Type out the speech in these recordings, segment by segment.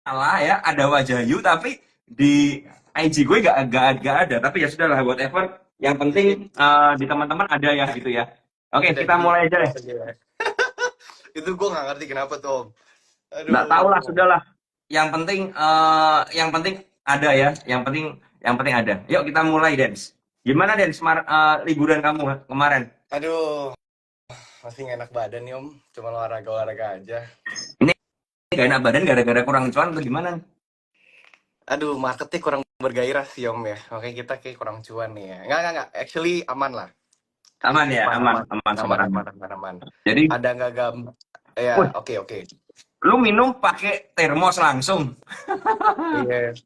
salah ya, ada wajah Yu tapi di IG gue gak ada. Tapi ya sudah lah, whatever. Yang penting di teman-teman ada ya gitu ya. Oke, Ada kita di mulai aja deh. Instagram. Itu gue nggak ngerti kenapa tuh Om. Nggak tahu lah, Aduh. sudah lah. Yang penting ada ya. Yang penting ada. Yuk kita mulai, Dens. Gimana, Dens? Liburan kamu kemarin? Aduh, masih nggak enak badan nih Om. Cuma olahraga-olahraga aja. Ini gak enak badan gara-gara kurang cuan atau gimana? Aduh, marketnya kurang bergairah sih Om ya. Makanya kita kayak kurang cuan nih ya. Nggak. Actually aman lah. Aman ya, Aman, aman, aman. aman, sama Aman, aman. aman, aman, aman. Jadi, Ada nggak Ya, wih, oke, oke. lu minum pakai termos langsung. Iya.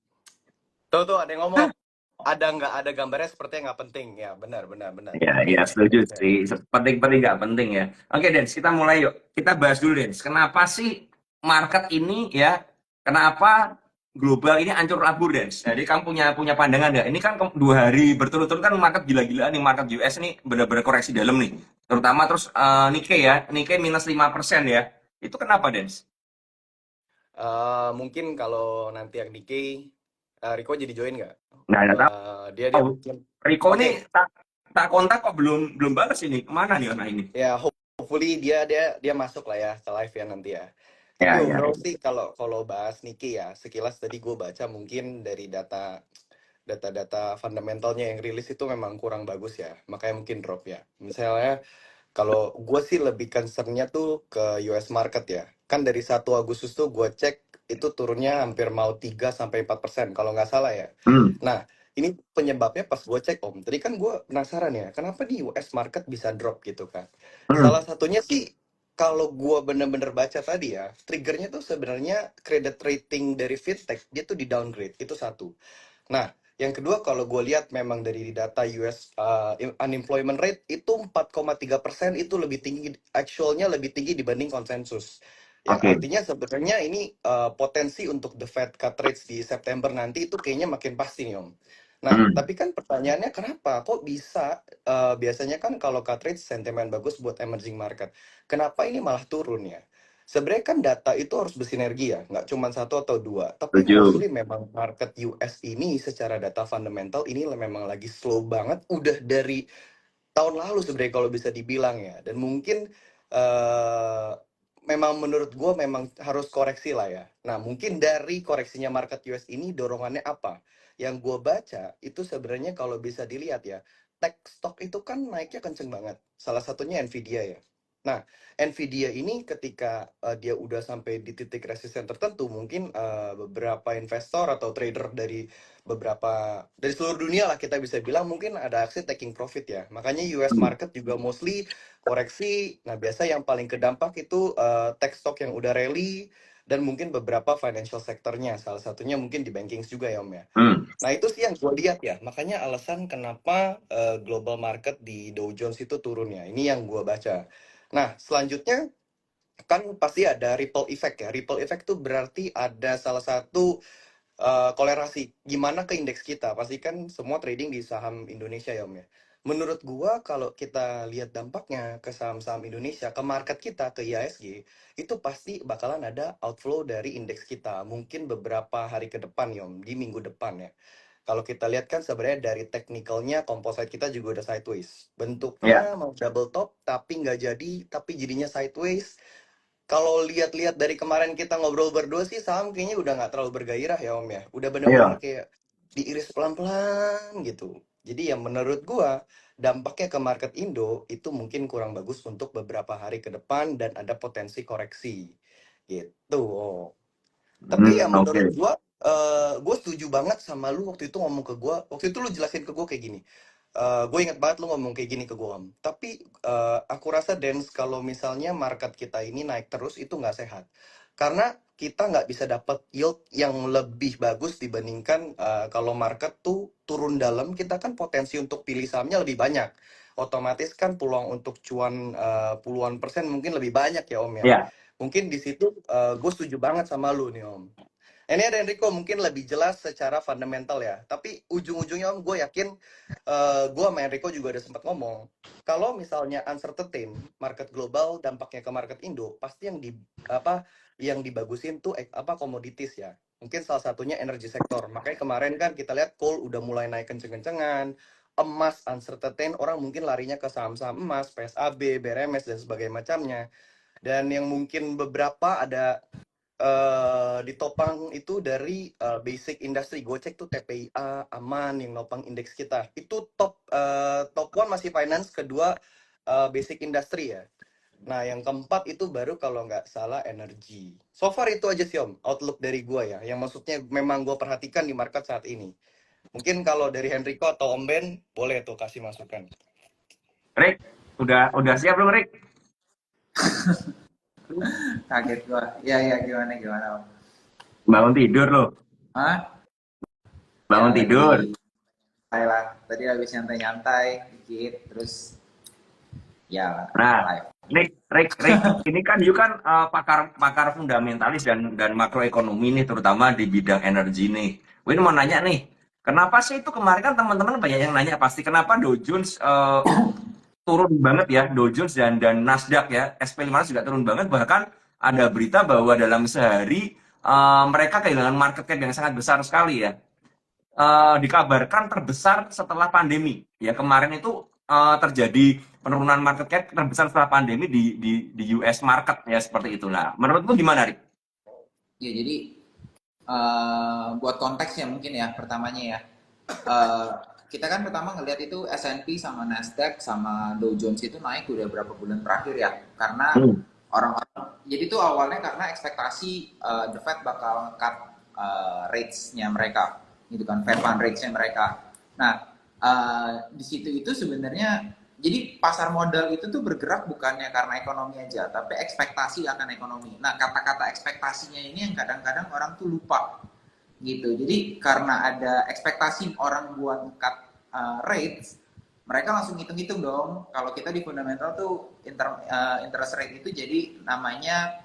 Tuh, ada yang ngomong. Ada nggak ada gambarnya sepertinya nggak penting. Ya, benar, benar, benar. Ya, ya setuju sih. Penting-penting nggak penting ya. Oke, Dens, kita mulai yuk. Kita bahas dulu, Dens. Kenapa sih market ini ya? Kenapa global ini ancur labur, Dens? Jadi kamu punya pandangan nggak? Ini kan 2 hari berturut-turut kan market gila-gilaan nih, market US nih benar-benar koreksi dalam nih. Terutama terus Nikkei ya, Nikkei minus 5% ya. Itu kenapa, Dens? Mungkin kalau nanti yang Nikkei, Riko jadi join nggak? Nggak Dia tahu. mungkin. Rico Oke, nih tak kontak kok belum belum balas ini. Kemana nih anak ini? ya hopefully dia masuk lah ya ke live ya nanti ya. Tapi Ya, ya, overall ya. sih kalau bahas Niki ya, sekilas tadi gue baca mungkin dari data-data fundamentalnya yang rilis itu memang kurang bagus ya, makanya mungkin drop ya. Misalnya kalau gue sih lebih concernnya tuh ke US market ya. Kan dari 1 Agustus tuh gue cek itu turunnya hampir mau 3 sampai 4% kalau nggak salah ya. Hmm, Nah, ini penyebabnya pas gue cek Om. Tadi kan gue penasaran ya, kenapa di US market bisa drop gitu kan. Salah hmm. satunya sih kalau gue bener-bener baca tadi ya, triggernya tuh sebenarnya credit rating dari fintech, dia tuh di downgrade, itu satu. Nah, yang kedua kalau gue lihat memang dari data US unemployment rate itu 4,3% itu lebih tinggi, actualnya lebih tinggi dibanding konsensus. Yang Oke. artinya sebenarnya ini potensi untuk the Fed cut rates di September nanti itu kayaknya makin pasti nih Om. Nah, Hmm. tapi kan pertanyaannya kenapa? Kok bisa biasanya kan kalau cut rates sentimen bagus buat emerging market. Kenapa ini malah turun ya? Sebenarnya kan data itu harus bersinergi ya, nggak cuma satu atau dua. Tapi Setuju. mostly memang market US ini secara data fundamental ini memang lagi slow banget. Udah dari tahun lalu sebenarnya kalau bisa dibilang ya. Dan mungkin eh memang menurut gue memang harus koreksi lah ya. Nah mungkin dari koreksinya market US ini dorongannya apa? Yang gue baca itu sebenarnya kalau bisa dilihat ya, tech stock itu kan naiknya kenceng banget. Salah satunya Nvidia ya. Nah, Nvidia ini ketika dia udah sampai di titik resisten tertentu, mungkin beberapa investor atau trader dari seluruh dunia lah kita bisa bilang mungkin ada aksi taking profit ya. Makanya US Hmm. market juga mostly koreksi. Nah, biasa yang paling kedampak itu tech stock yang udah rally dan mungkin beberapa financial sektornya. Salah satunya mungkin di banking juga ya Om ya. Hmm. Nah, itu sih yang gue lihat ya. Makanya alasan kenapa global market di Dow Jones itu turun ya. Ini yang gue baca. Nah, selanjutnya kan pasti ada ripple effect ya. Ripple effect tuh berarti ada salah satu kolerasi gimana ke indeks kita. Pasti kan semua trading di saham Indonesia ya Om ya. Menurut gua kalau kita lihat dampaknya ke saham-saham Indonesia, ke market kita, ke IHSG, itu pasti bakalan ada outflow dari indeks kita. Mungkin beberapa hari ke depan ya Om, di minggu depan ya. Kalau kita lihat kan sebenarnya dari technicalnya composite kita juga udah sideways. Ya. Bentuknya mau double top tapi nggak jadi, tapi jadinya sideways. Kalau lihat-lihat dari kemarin kita ngobrol berdua sih saham kayaknya udah nggak terlalu bergairah ya Om ya. Udah bener-bener Iya. kayak diiris pelan-pelan gitu. Jadi yang menurut gua dampaknya ke market Indo itu mungkin kurang bagus untuk beberapa hari ke depan dan ada potensi koreksi gitu. Oh. Tapi ya Hmm, menurut oke. gue setuju banget sama lu waktu itu ngomong ke gue. Waktu itu lu jelasin ke gue kayak gini. Gue ingat banget lu ngomong kayak gini ke gue, Om. Tapi aku rasa Dens kalau misalnya market kita ini naik terus itu nggak sehat. Karena kita nggak bisa dapat yield yang lebih bagus dibandingkan kalau market tuh turun dalam, kita kan potensi untuk pilih sahamnya lebih banyak. Otomatis kan peluang untuk cuan puluhan persen mungkin lebih banyak ya Om ya. Ya. Mungkin di situ gue setuju banget sama lu nih Om. Ini ada Enrico mungkin lebih jelas secara fundamental ya. Tapi ujung-ujungnya Om, gue yakin gue sama Enrico juga ada sempat ngomong. Kalau misalnya uncertain market global dampaknya ke market Indo, pasti yang di apa yang dibagusin tuh komoditis ya. Mungkin salah satunya energi sektor. Makanya kemarin kan kita lihat coal udah mulai naik kenceng-kencengan, emas uncertain, orang mungkin larinya ke saham-saham emas, PSAB, BRMS dan sebagainya macamnya. Dan yang mungkin beberapa ada ditopang itu dari basic industry. Gue cek tuh TPIA, Aman yang nopang indeks kita. Itu top one masih finance, kedua basic industry ya. Nah, yang keempat itu baru kalau nggak salah energi. So far itu aja sih Om, outlook dari gue ya. Yang maksudnya memang gue perhatikan di market saat ini. Mungkin kalau dari Henrico atau Om Ben, boleh tuh kasih masukan. Rick, udah siap belum Rick? Kaget gua. Iya, gimana gimana. Bangun tidur loh, Hah? bangun Ya tidur. lagi santai lah. Tadi habis nyantai-nyantai dikit, terus ya Nah, live. Rick, ini kan you kan pakar fundamentalis dan makroekonomi nih, terutama di bidang energi nih. Gue ini mau nanya nih, kenapa sih itu kemarin kan teman-teman banyak yang nanya pasti kenapa Dow Jones turun banget ya, Dow Jones dan Nasdaq ya, SP500 juga turun banget, bahkan ada berita bahwa dalam sehari mereka kehilangan market cap yang sangat besar sekali ya. Dikabarkan terbesar setelah pandemi. Ya kemarin itu terjadi penurunan market cap terbesar setelah pandemi di US market ya seperti itu. Nah, menurutmu gimana, Rik? Ya jadi buat konteksnya mungkin ya pertamanya ya. Eh, kita kan pertama ngelihat itu S&P sama Nasdaq sama Dow Jones itu naik udah berapa bulan terakhir ya. Karena Hmm. orang-orang jadi itu awalnya karena ekspektasi the Fed bakal cut rates-nya mereka gitu kan, Fed fund rates-nya mereka. Nah, di situ itu sebenarnya jadi pasar modal itu tuh bergerak bukannya karena ekonomi aja, tapi ekspektasi akan ekonomi. Nah, kata-kata ekspektasinya ini yang kadang-kadang orang tuh lupa gitu. Jadi karena ada ekspektasi orang buat cut rates, mereka langsung hitung-hitung dong. Kalau kita di fundamental tuh interest rate itu jadi namanya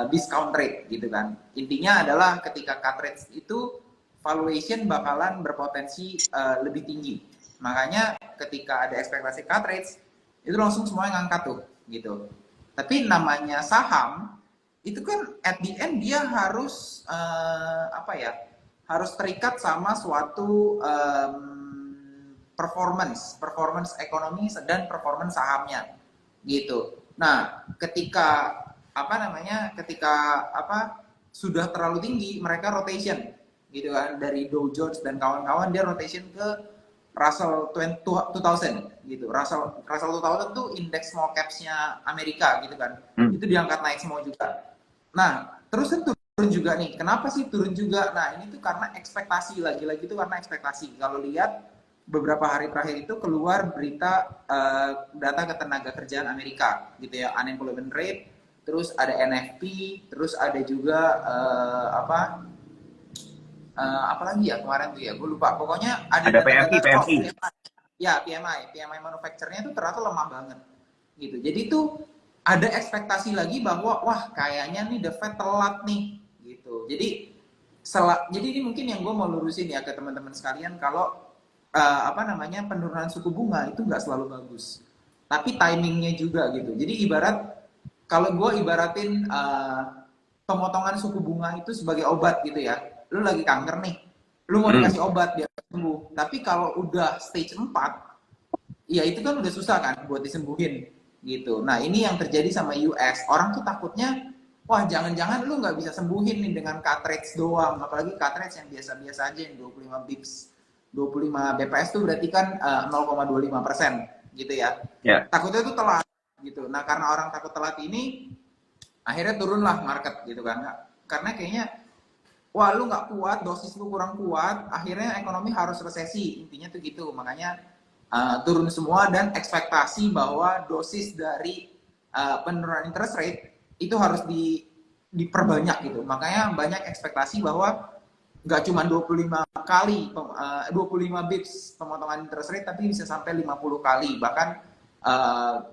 discount rate gitu kan. Intinya adalah ketika cut rates itu valuation bakalan berpotensi lebih tinggi. Makanya ketika ada ekspektasi cut rates itu langsung semuanya ngangkat tuh gitu. Tapi namanya saham itu kan at the end dia harus harus terikat sama suatu performance ekonomi dan performance sahamnya gitu. Nah, ketika sudah terlalu tinggi mereka rotation gitu kan, dari Dow Jones dan kawan-kawan dia rotation ke Russell 2000 gitu. Russell 2000 tuh indeks small caps-nya Amerika gitu kan. Itu diangkat naik semua juga. Nah, terus kan turun juga nih. Kenapa sih turun juga? Nah, ini tuh karena ekspektasi, lagi-lagi tuh karena ekspektasi. Kalau lihat beberapa hari terakhir itu keluar berita data ketenaga kerjaan Amerika gitu ya, unemployment rate, terus ada NFP, terus ada juga apalagi ya kemarin tuh ya, gue lupa. Pokoknya ada PMI, data-data PMI. ya PMI manufacturnya itu ternyata lemah banget gitu. Jadi tuh ada ekspektasi lagi bahwa wah kayaknya nih the Fed telat nih gitu. Jadi ini mungkin yang gue mau lurusin ya ke teman-teman sekalian, kalau penurunan suku bunga itu nggak selalu bagus, tapi timingnya juga gitu. Jadi kalau gue ibaratin pemotongan suku bunga itu sebagai obat gitu ya. Lu lagi kanker nih, lu mau dikasih obat biar sembuh. Tapi kalau udah stage 4, ya itu kan udah susah kan buat disembuhin gitu. Nah ini yang terjadi sama US. Orang tuh takutnya, wah jangan-jangan lu nggak bisa sembuhin nih dengan cut rates doang. Apalagi cut rates yang biasa-biasa aja yang 25 bips. 25 BPS tuh berarti kan 0,25% gitu ya. Ya. Takutnya tuh telat gitu. Nah karena orang takut telat ini, akhirnya turunlah market gitu kan. Karena kayaknya wah lu nggak kuat, dosis lu kurang kuat, akhirnya ekonomi harus resesi, intinya tuh gitu. Makanya turun semua, dan ekspektasi bahwa dosis dari penurunan interest rate itu harus diperbanyak gitu. Makanya banyak ekspektasi bahwa nggak cuma 25 kali 25 bips pemotongan interest rate, tapi bisa sampai 50 kali. Bahkan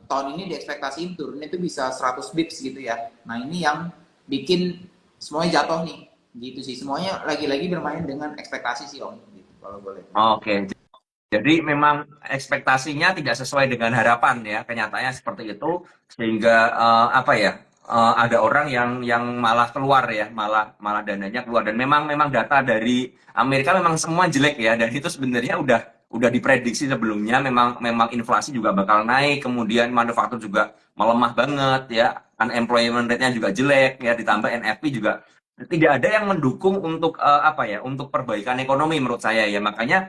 tahun ini diekspektasiin turunnya itu bisa 100 bips gitu ya. Nah ini yang bikin semuanya jatuh nih gitu sih. Semuanya lagi-lagi bermain dengan ekspektasi sih Om gitu, kalau boleh. Oke. Jadi memang ekspektasinya tidak sesuai dengan harapan ya, kenyataannya seperti itu, sehingga ada orang yang malah keluar ya, malah dananya keluar, dan memang data dari Amerika memang semua jelek ya, dan itu sebenarnya udah diprediksi sebelumnya, memang inflasi juga bakal naik, kemudian manufaktur juga melemah banget ya, unemployment rate-nya juga jelek ya, ditambah NFP juga tidak ada yang mendukung untuk apa ya, untuk perbaikan ekonomi menurut saya ya. Makanya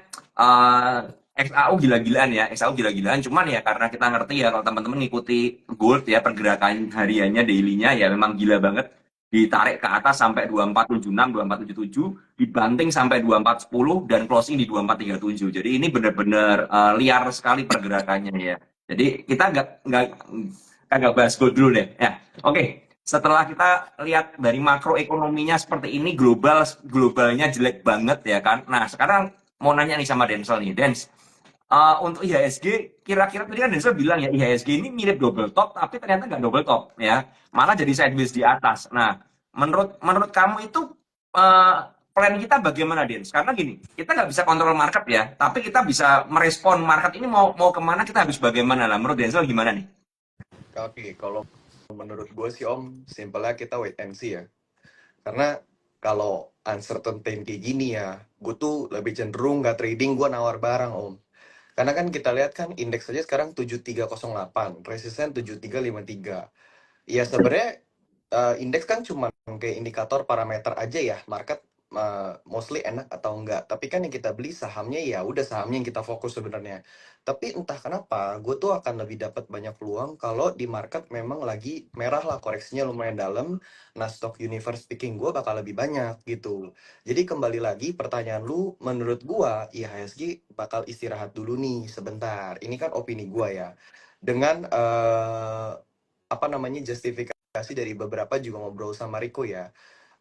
XAU gila-gilaan ya, XAU gila-gilaan. Cuman ya karena kita ngerti ya, kalau teman-teman ngikuti gold ya, pergerakan hariannya, daily-nya ya memang gila banget. Ditarik ke atas sampai 2476, 2477, dibanting sampai 2410 dan closing di 2437. Jadi ini benar-benar liar sekali pergerakannya ya. Jadi kita nggak bahas gold dulu deh. Ya, oke. Setelah kita lihat dari makroekonominya seperti ini, globalnya jelek banget ya kan. Nah sekarang mau nanya nih sama Denzel nih, Dens. Untuk IHSG, kira-kira tadi kan Denzel bilang ya, IHSG ini mirip double top, tapi ternyata nggak double top ya, malah jadi sideways di atas. Nah, menurut kamu itu plan kita bagaimana, Dens? Karena gini, kita nggak bisa kontrol market ya, tapi kita bisa merespon market ini mau kemana, kita harus bagaimana lah. Menurut Denzel gimana nih? Oke, kalau menurut gue sih Om, simpelnya kita wait and see ya. Karena kalau uncertainty kayak gini ya, gue tuh lebih cenderung nggak trading, gue nawar barang Om. Karena kan kita lihat kan indeks aja sekarang 7308, resisten 7353. Ya sebenarnya indeks kan cuma kayak indikator parameter aja ya, market mostly enak atau enggak. Tapi kan yang kita beli sahamnya, ya udah sahamnya yang kita fokus sebenarnya. Tapi entah kenapa, gue tuh akan lebih dapat banyak peluang kalau di market memang lagi merah lah, koreksinya lumayan dalam. Nah, stock universe picking gue bakal lebih banyak gitu. Jadi kembali lagi pertanyaan lu, menurut gue IHSG bakal istirahat dulu nih sebentar. Ini kan opini gue ya. Dengan apa namanya, justifikasi dari beberapa juga ngobrol sama Rico ya.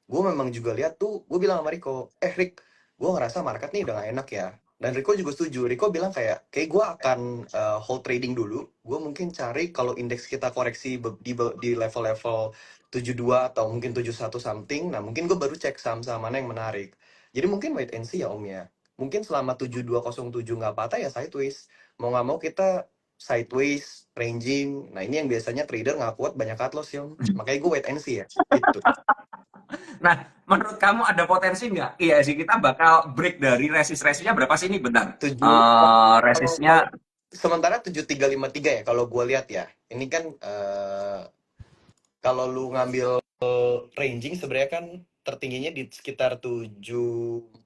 Gue memang juga lihat tuh, gue bilang sama Rico, Rick, gue ngerasa market nih udah gak enak ya. Dan Rico juga setuju. Rico bilang kayak gue akan hold trading dulu. Gue mungkin cari kalau indeks kita koreksi di level-level 72 atau mungkin 71 something. Nah mungkin gue baru cek saham-saham mana yang menarik. Jadi mungkin wait and see ya Om ya. Mungkin selama 7207 nggak patah ya sideways. Mau nggak mau kita sideways, ranging. Nah ini yang biasanya trader nggak kuat banyak cut loss ya Om. Makanya gue wait and see ya. Gitu. Nah, menurut kamu ada potensi nggak IHSG kita bakal break dari resistnya berapa sih ini? Bentar. 7 kalau Resistnya sementara 7353 ya kalau gue lihat ya. Ini kan kalau lu ngambil ranging sebenarnya kan tertingginya di sekitar 7450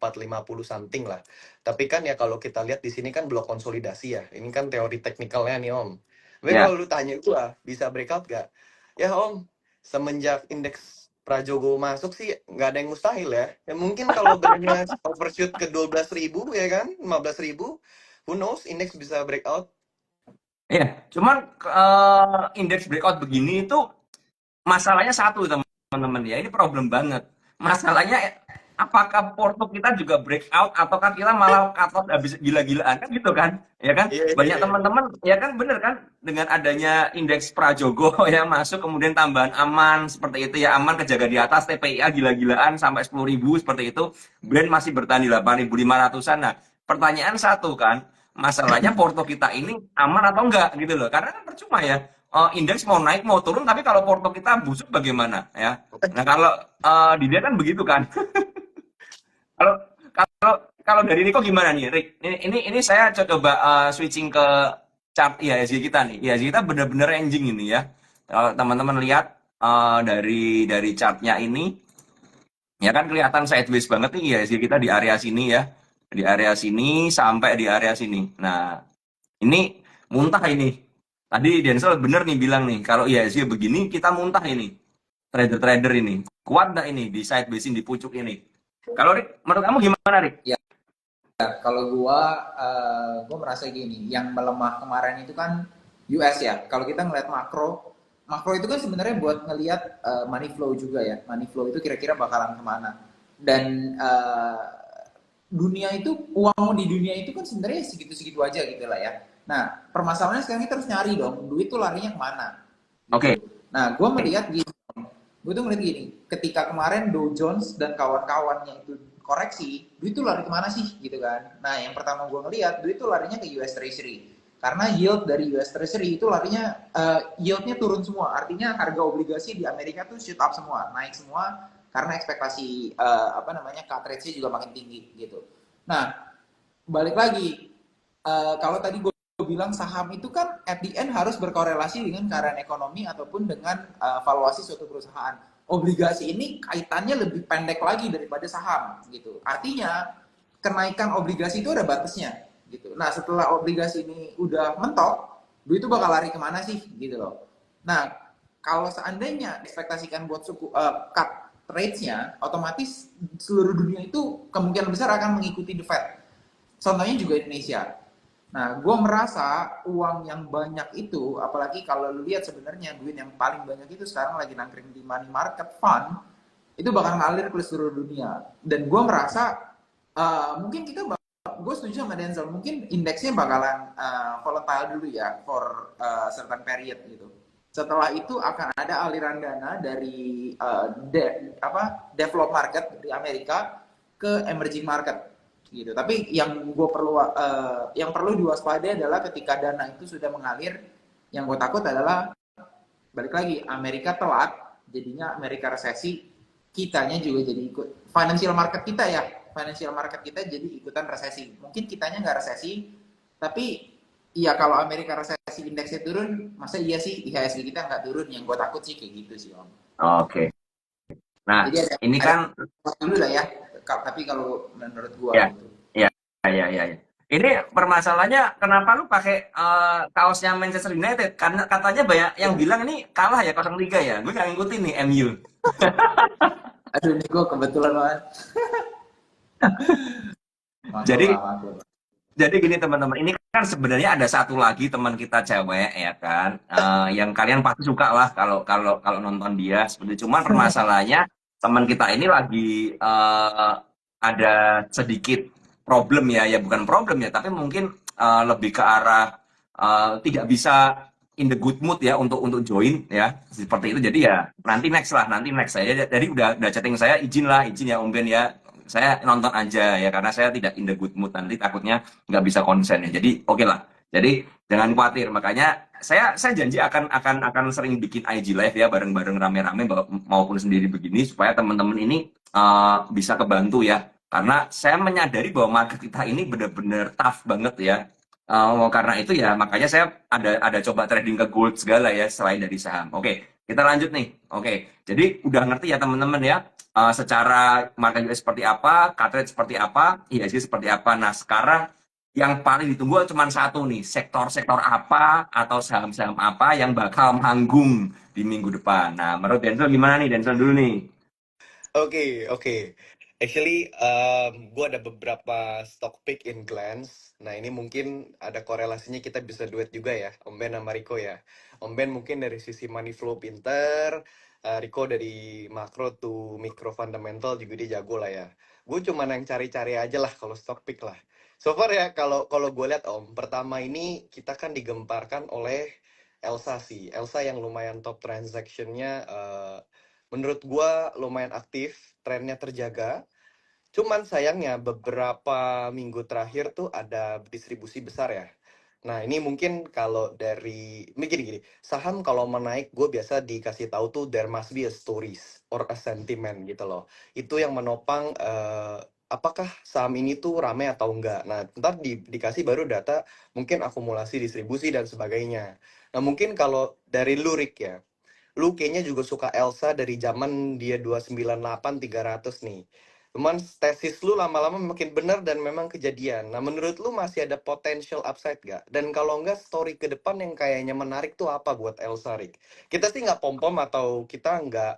something lah. Tapi kan ya kalau kita lihat di sini kan blok konsolidasi ya. Ini kan teori teknikalnya nih Om. Tapi ya. kalau lu tanya gua bisa breakout gak? Ya Om, semenjak indeks Prajogo masuk sih nggak ada yang mustahil ya. Ya mungkin kalau brandnya overshoot ke 12.000 ya kan, 15.000, who knows indeks bisa breakout. Iya, cuman indeks breakout begini itu masalahnya satu teman-teman ya, ini problem banget. Masalahnya apakah porto kita juga breakout ataukah kita malah cut loss habis gila-gilaan kan gitu kan? Ya kan? Iya, iya, Banyak iya. teman-teman ya kan, bener kan, dengan adanya indeks Prajogo yang masuk, kemudian tambahan aman seperti itu ya, aman kejaga di atas, TPIA gila-gilaan sampai 10.000 seperti itu, brand masih bertahan di 8.500-an. Nah, pertanyaan satu kan, masalahnya porto kita ini aman atau enggak gitu loh. Karena kan percuma ya, indeks mau naik mau turun, tapi kalau porto kita busuk bagaimana ya? Nah kalau di dia kan begitu kan. Kalau kalau kalau dari Niko gimana nih, Rick? Ini saya coba switching ke chart IHSG kita nih. IHSG kita benar-benar ranging ini ya. Kalau teman-teman lihat dari chartnya ini, ya kan kelihatan sideways banget nih IHSG kita di area sini ya. Di area sini sampai di area sini. Nah, ini muntah ini. Tadi Denzel bener nih bilang nih, kalau IHSG begini kita muntah ini. Trader-trader ini. Kuat nggak ini di sideways di pucuk ini? Kalau Rick, menurut kamu gimana, Rick? Ya, kalau gua merasa gini, yang melemah kemarin itu kan US ya. Kalau kita ngeliat makro itu kan sebenarnya buat ngelihat money flow juga ya. Money flow itu kira-kira bakalan kemana. Dan dunia itu, uang di dunia itu kan sebenarnya segitu-segitu aja gitu lah ya. Nah, permasalahannya sekarang kita harus nyari dong, duit tuh larinya kemana? Gitu. Oke. Nah, gue melihat gini, gue tuh ngeliat gini, ketika kemarin Dow Jones dan kawan-kawannya itu koreksi, duit tuh lari kemana sih gitu kan? Nah, yang pertama gue ngeliat, duit tuh larinya ke US Treasury. Karena yield dari US Treasury itu larinya yieldnya turun semua. Artinya harga obligasi di Amerika tuh shoot up semua, naik semua karena ekspektasi cut rate-nya juga makin tinggi gitu. Nah, balik lagi kalau tadi gue bilang saham itu kan at the end harus berkorelasi dengan keadaan ekonomi ataupun dengan valuasi suatu perusahaan. Obligasi ini kaitannya lebih pendek lagi daripada saham gitu. Artinya kenaikan obligasi itu ada batasnya gitu. Nah, setelah obligasi ini udah mentok, duit itu bakal lari kemana sih gitu loh. Nah, kalau seandainya ekspektasikan buat suku cut rates-nya, otomatis seluruh dunia itu kemungkinan besar akan mengikuti the Fed. Contohnya juga Indonesia. Nah, gue merasa uang yang banyak itu, apalagi kalau lu lihat sebenarnya duit yang paling banyak itu sekarang lagi nangkring di money market fund, itu bakal ngalir ke seluruh dunia. Dan gue merasa mungkin gue setuju sama Denzel, mungkin indeksnya bakalan volatile dulu ya for certain period gitu. Setelah itu akan ada aliran dana dari developed market dari Amerika ke emerging market gitu. Tapi yang perlu diwaspadai adalah ketika dana itu sudah mengalir, yang gue takut adalah balik lagi Amerika telat, jadinya Amerika resesi, kitanya juga jadi ikut financial market kita jadi ikutan resesi. Mungkin kitanya nggak resesi, tapi iya kalau Amerika resesi indeksnya turun, masa iya sih IHSG kita nggak turun? Yang gue takut sih kayak gitu sih Om. Oke. Nah, Jadi ini kan dulu lah ya. Tapi kalau menurut gue ya, gitu. ya. Ini permasalahannya kenapa lu pakai kaosnya Manchester United? Karena katanya banyak yang bilang ini kalah ya 0-3 ya. Gue nggak ngikutin nih MU. Aduh, ini gue kebetulan banget. Jadi Maklum. Jadi gini teman-teman, ini kan sebenarnya ada satu lagi teman kita cewek ya kan, yang kalian pasti suka lah kalau kalau kalau nonton dia. Seperti cuman permasalahannya teman kita ini lagi ada sedikit problem ya, ya bukan problem ya, tapi mungkin lebih ke arah tidak bisa in the good mood ya untuk join ya seperti itu. Jadi ya nanti next saya. Jadi udah chatting saya izin ya Om Ben ya. Saya nonton aja ya karena saya tidak in the good mood nanti takutnya nggak bisa konsen ya. Jadi oke lah. Jadi jangan khawatir. Makanya saya janji akan sering bikin IG live ya bareng-bareng rame-rame maupun sendiri begini supaya teman-teman ini bisa kebantu ya. Karena saya menyadari bahwa market kita ini benar-benar tough banget ya. Karena itu ya makanya saya ada coba trading ke gold segala ya selain dari saham. Oke, kita lanjut nih. Oke, jadi udah ngerti ya teman-teman ya secara market US seperti apa, cut rate seperti apa, IHSG seperti apa. Nah, sekarang yang paling ditunggu cuma satu nih, sektor-sektor apa atau saham-saham apa yang bakal manggung di minggu depan. Nah, menurut Denzel gimana nih? Denzel dulu nih. Oke. Actually, gue ada beberapa stock pick in glance. Nah, ini mungkin ada korelasinya kita bisa duet juga ya, Om Ben sama Rico ya. Om Ben mungkin dari sisi money flow pinter, Rico dari makro to micro fundamental juga dia jago lah ya. Gue cuma yang cari-cari aja lah kalau stock pick lah. So far ya, kalau kalau gue lihat Om, pertama ini kita kan digemparkan oleh Elsa sih. Elsa yang lumayan top transactionnya menurut gua lumayan aktif, trennya terjaga. Cuman sayangnya beberapa minggu terakhir tuh ada distribusi besar ya. Nah ini mungkin kalau dari, ini gini, saham kalau menaik gue biasa dikasih tahu tuh there must be a stories or a sentiment gitu loh. Itu yang menopang apakah saham ini tuh rame atau enggak. Nah ntar dikasih baru data mungkin akumulasi distribusi dan sebagainya. Nah mungkin kalau dari Lurik ya, lu kayaknya juga suka Elsa dari zaman dia 298 300 nih. Cuman tesis lu lama-lama makin bener dan memang kejadian. Nah, menurut lu masih ada potential upside gak? Dan kalau enggak, story ke depan yang kayaknya menarik tuh apa buat Elsa, Rick? Kita sih nggak pom-pom atau kita nggak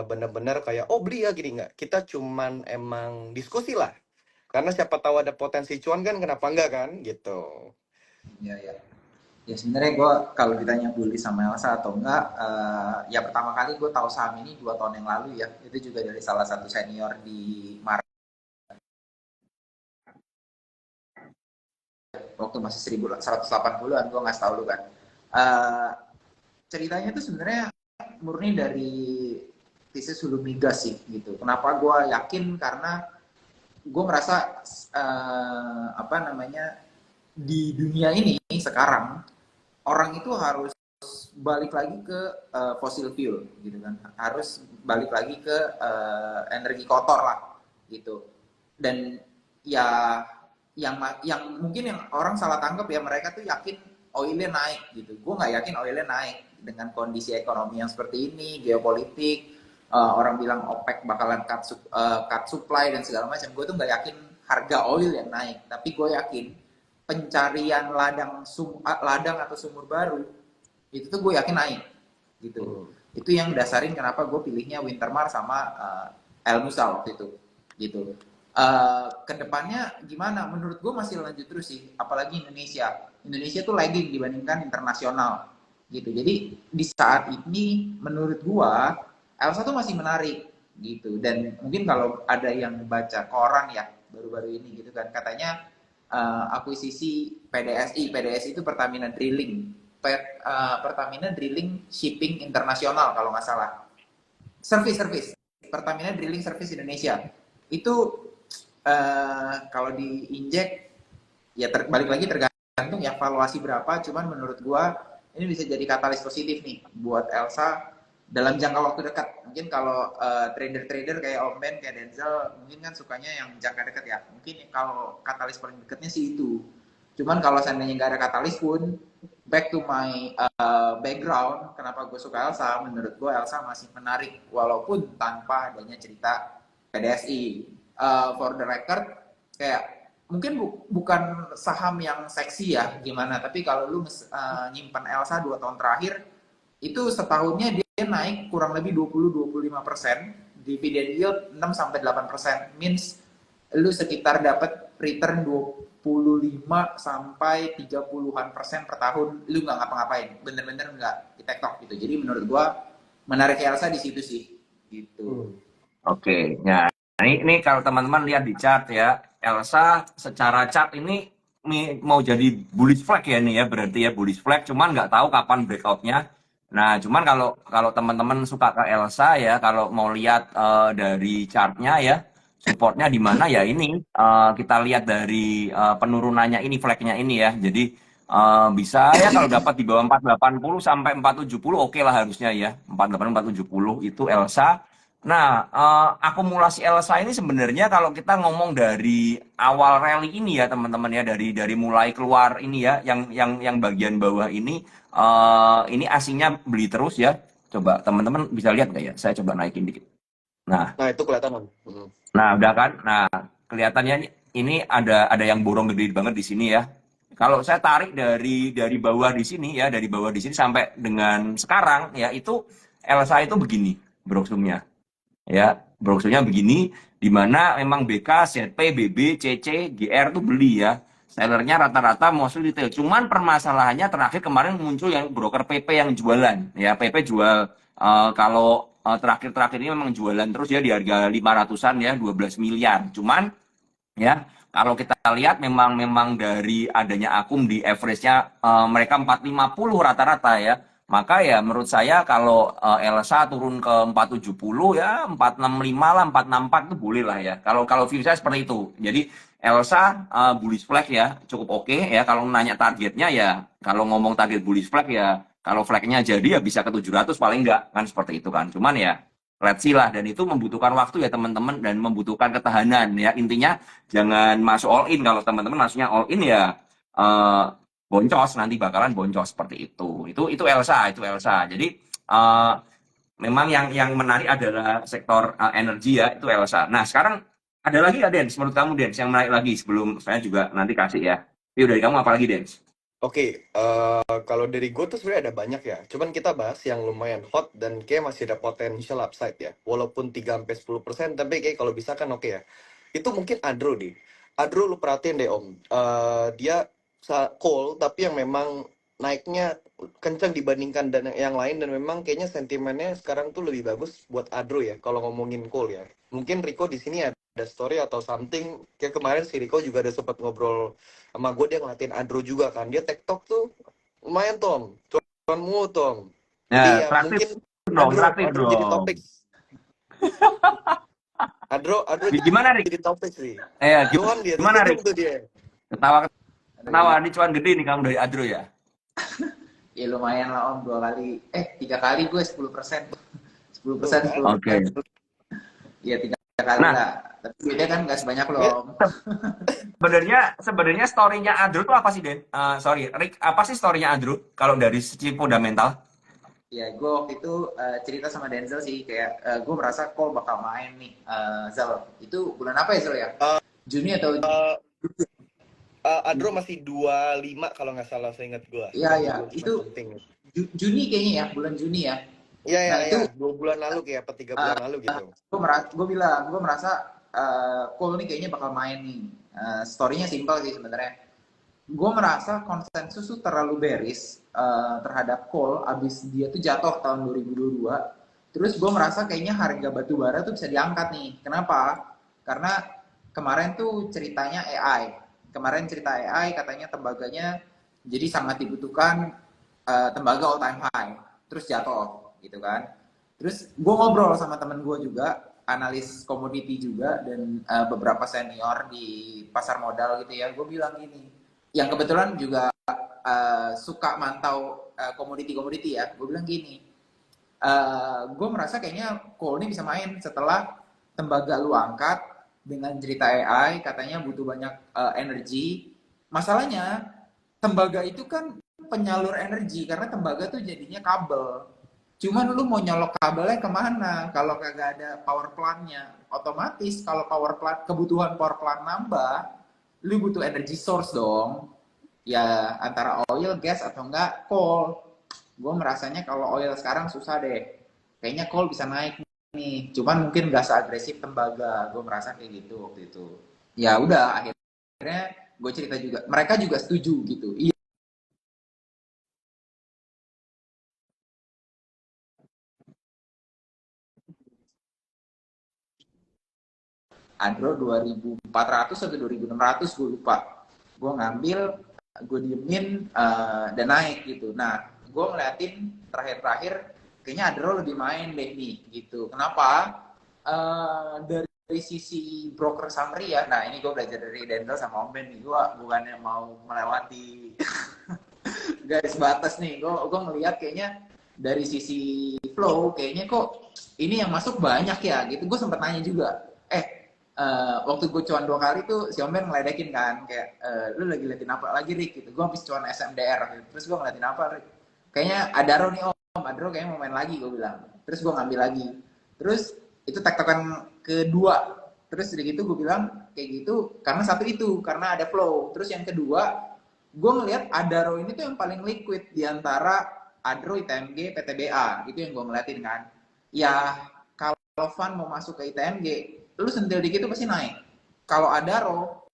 bener-bener kayak, oh beli ya gini nggak. Kita cuman emang diskusi lah. Karena siapa tahu ada potensi cuan kan, kenapa enggak kan? Gitu. Ya. Ya sebenarnya gue kalau ditanya bully sama Elsa atau enggak, ya pertama kali gue tahu saham ini 2 tahun yang lalu ya. Itu juga dari salah satu senior di market waktu masih 180-an, gue nggak tahu lu kan. Ceritanya itu sebenarnya murni dari tesis hulu migas sih gitu. Kenapa gue yakin? Karena gue merasa di dunia ini sekarang orang itu harus balik lagi ke fossil fuel gitu kan, harus balik lagi ke energi kotor lah gitu. Dan ya yang mungkin yang orang salah tangkap ya, mereka tuh yakin oilnya naik gitu. Gue nggak yakin oilnya naik dengan kondisi ekonomi yang seperti ini, geopolitik. Orang bilang OPEC bakalan cut supply dan segala macam. Gue tuh nggak yakin harga oil yang naik, tapi gue yakin pencarian ladang atau sumur baru itu tuh gue yakin naik gitu. Itu yang dasarin kenapa gue pilihnya Wintermar sama El Nusa waktu itu gitu. Kedepannya gimana? Menurut gue masih lanjut terus sih, apalagi Indonesia tuh lagging dibandingkan internasional gitu. Jadi di saat ini menurut gue Elsa tuh masih menarik gitu. Dan mungkin kalau ada yang baca koran ya baru-baru ini gitu kan, katanya akuisisi PDSI itu Pertamina Drilling, Pertamina Drilling Shipping Internasional kalau nggak salah, service Pertamina Drilling Service Indonesia itu kalau diinjek ya balik lagi tergantung ya valuasi berapa. Cuman menurut gua ini bisa jadi katalis positif nih buat Elsa dalam jangka waktu dekat. Mungkin kalau trader-trader kayak Om Ben, kayak Denzel, mungkin kan sukanya yang jangka dekat ya. Mungkin kalau katalis paling dekatnya sih itu. Cuman kalau seandainya nggak ada katalis pun, back to my background, kenapa gue suka Elsa, menurut gue Elsa masih menarik walaupun tanpa adanya cerita PDSI. For the record, kayak mungkin bukan saham yang seksi ya gimana, tapi kalau lu nyimpan Elsa 2 tahun terakhir, itu setahunnya dia naik kurang lebih 20-25%, dividend yield 6-8%, means lu sekitar dapat return 25 sampai 30-an% per tahun, lu nggak ngapa-ngapain, bener-bener nggak di TikTok gitu. Jadi menurut gua menarik Elsa di situ sih gitu. Oke, nah ini kalau teman-teman lihat di chart ya, Elsa secara chart ini mau jadi bullish flag ya nih ya, berarti ya bullish flag, cuman nggak tahu kapan breakoutnya. Nah, cuman kalau kalau teman-teman suka ke Elsa ya, kalau mau lihat dari chartnya ya, supportnya di mana ya ini kita lihat dari penurunannya ini, flagnya ini ya. Jadi bisa ya kalau dapat di bawah 480 sampai 470 oke lah harusnya ya, 480 470 itu Elsa. Nah, akumulasi Elsa ini sebenarnya kalau kita ngomong dari awal rally ini ya teman-teman ya, dari mulai keluar ini ya, yang bagian bawah ini asingnya beli terus ya. Coba teman-teman bisa lihat nggak ya? Saya coba naikin dikit. Nah, Nah, itu kelihatan, Om. nah udah kan? Nah, kelihatannya ini ada yang borong gede banget di sini ya. Kalau saya tarik dari bawah di sini ya, dari bawah di sini sampai dengan sekarang ya, itu Elsa itu begini brosumnya ya, brosurnya begini, di mana memang BK, ZP, BB, CC, GR tuh beli ya. Sellernya rata-rata mostly retail. Cuman permasalahannya terakhir kemarin muncul yang broker PP yang jualan. Ya, PP jual kalau terakhir-terakhir ini memang jualan terus ya di harga 500-an ya, 12 miliar. Cuman ya, kalau kita lihat memang dari adanya akum di average-nya mereka 450 rata-rata ya. Maka ya menurut saya kalau Elsa turun ke 470 ya 465 lah, 464 itu boleh lah ya. Kalau view saya seperti itu. Jadi Elsa bullish flag ya cukup oke ya. Kalau nanya targetnya ya, kalau ngomong target bullish flag ya, kalau flagnya jadi ya bisa ke 700 paling enggak kan seperti itu kan. Cuman ya let's see lah, dan itu membutuhkan waktu ya teman-teman, dan membutuhkan ketahanan ya. Intinya jangan masuk all in. Kalau teman-teman masuknya all in ya eh, boncos, nanti bakalan boncos seperti itu. Itu Elsa. Jadi eh, memang yang menarik adalah sektor energi ya, itu Elsa. Nah, sekarang ada lagi ya Dens, menurut kamu Dens yang menarik lagi, sebelum saya juga nanti kasih ya. View dari kamu apa lagi Dens? Oke, kalau dari gue tuh sebenarnya ada banyak ya. Cuman kita bahas yang lumayan hot dan kayak masih ada potential upside ya. Walaupun 3-10%, tapi kayak kalau bisa kan oke ya. Itu mungkin Adro deh. Adro lu perhatiin deh Om. Dia call tapi yang memang naiknya kencang dibandingkan dan yang lain, dan memang kayaknya sentimennya sekarang tuh lebih bagus buat Adro ya kalau ngomongin call ya. Mungkin Rico di sini ada story atau something. Kayak kemarin si Rico juga ada sempat ngobrol sama gue, dia ngeliatin Adro juga kan, dia TikTok tuh lumayan Tom, cuanmu Tom. Jadi Ya, ya traktir mungkin dong, traktir Adro jadi dong. topik. Adro Gimana Rik? jadi topik sih. Eh, Johan dia gimana Rik? tersenyum tuh dia. Ketawa Kenapa? Ini cuan gede nih kamu dari Adro ya? Ya lumayan lah Om, 3 kali gue 10%. Tuh 10%, kan. 10%. Oke. Iya 3 kali Nah, lah. Tapi beda kan nggak sebanyak lo Be- Om. sebenarnya story-nya Adro tuh apa sih, Den? Sorry, Rick, apa sih story-nya Adro kalau dari sisi fundamental? Ya gue waktu itu cerita sama Denzel sih kayak gue merasa Cole bakal main nih Zal. Itu bulan apa ya Zal ya? Juni atau Eh, Adro masih 25 kalau nggak salah, saya ingat gua. Iya ya 25 itu something. Juni kayaknya ya, bulan Juni ya. Iya, iya, Nah iya. itu 2 bulan lalu kayak apa 3 bulan lalu gitu. gue merasa Cole nih kayaknya bakal main nih. Story-nya simpel sih sebenarnya. Gue merasa konsensus tuh terlalu bearish terhadap Cole abis dia tuh jatuh tahun 2022. Terus gue merasa kayaknya harga batu bara tuh bisa diangkat nih. Kenapa? Karena kemarin tuh ceritanya AI. Kemarin cerita AI katanya tembaganya jadi sangat dibutuhkan tembaga all time high. Terus jatuh gitu kan. Terus gue ngobrol sama temen gue juga, analis komoditi juga dan beberapa senior di pasar modal gitu ya. Gue bilang gini, yang kebetulan juga suka mantau komoditi-komoditi ya. Gue bilang gini, gue merasa kayaknya Cole ini bisa main setelah tembaga lu angkat dengan cerita AI, katanya butuh banyak energi. Masalahnya, tembaga itu kan penyalur energi, karena tembaga tuh jadinya kabel. Cuman lu mau nyolok kabelnya kemana? Kalau kagak ada power plant-nya, otomatis kalau power plant, kebutuhan power plant nambah, lu butuh energy source dong. Ya antara oil, gas atau enggak coal. Gue merasanya kalau oil sekarang susah deh. Kayaknya coal bisa naik nih. Cuman mungkin nggak seagresif tembaga. Gue merasa kayak gitu waktu itu. Ya udah akhirnya gue cerita juga. Mereka juga setuju gitu. Iya. Adro 2400 atau 2600 gue lupa. Gue ngambil, gue diemin dan naik gitu. Nah, gue ngeliatin terakhir-terakhir kayaknya Adro lebih main deh nih gitu. Kenapa? Dari sisi broker summary ya. Nah, ini gue belajar dari Denzel sama Om Ben nih. Gue bukannya mau melewati garis batas nih. Gue ngeliat kayaknya dari sisi flow kayaknya kok ini yang masuk banyak ya gitu. Gue sempat nanya juga. Waktu gue cuan 2 kali tuh si Om Ben ngeledekin kan kayak lu lagi liatin apa lagi Rick gitu. Gue habis cuan SMDR gitu. Terus gue ngeliatin apa Rick, kayaknya Adaro nih Om, Adaro kayaknya mau main lagi gue bilang. Terus gue ngambil lagi. Terus itu tektokan kedua. Terus udah gitu gue bilang kayak gitu karena satu itu karena ada flow. Terus yang kedua gue ngeliat Adaro ini tuh yang paling liquid di antara Adro, ITMG, PTBA gitu yang gue ngeliatin kan. Ya kalau Van mau masuk ke ITMG, lu sentil dikit tuh pasti naik. Kalau Adaro,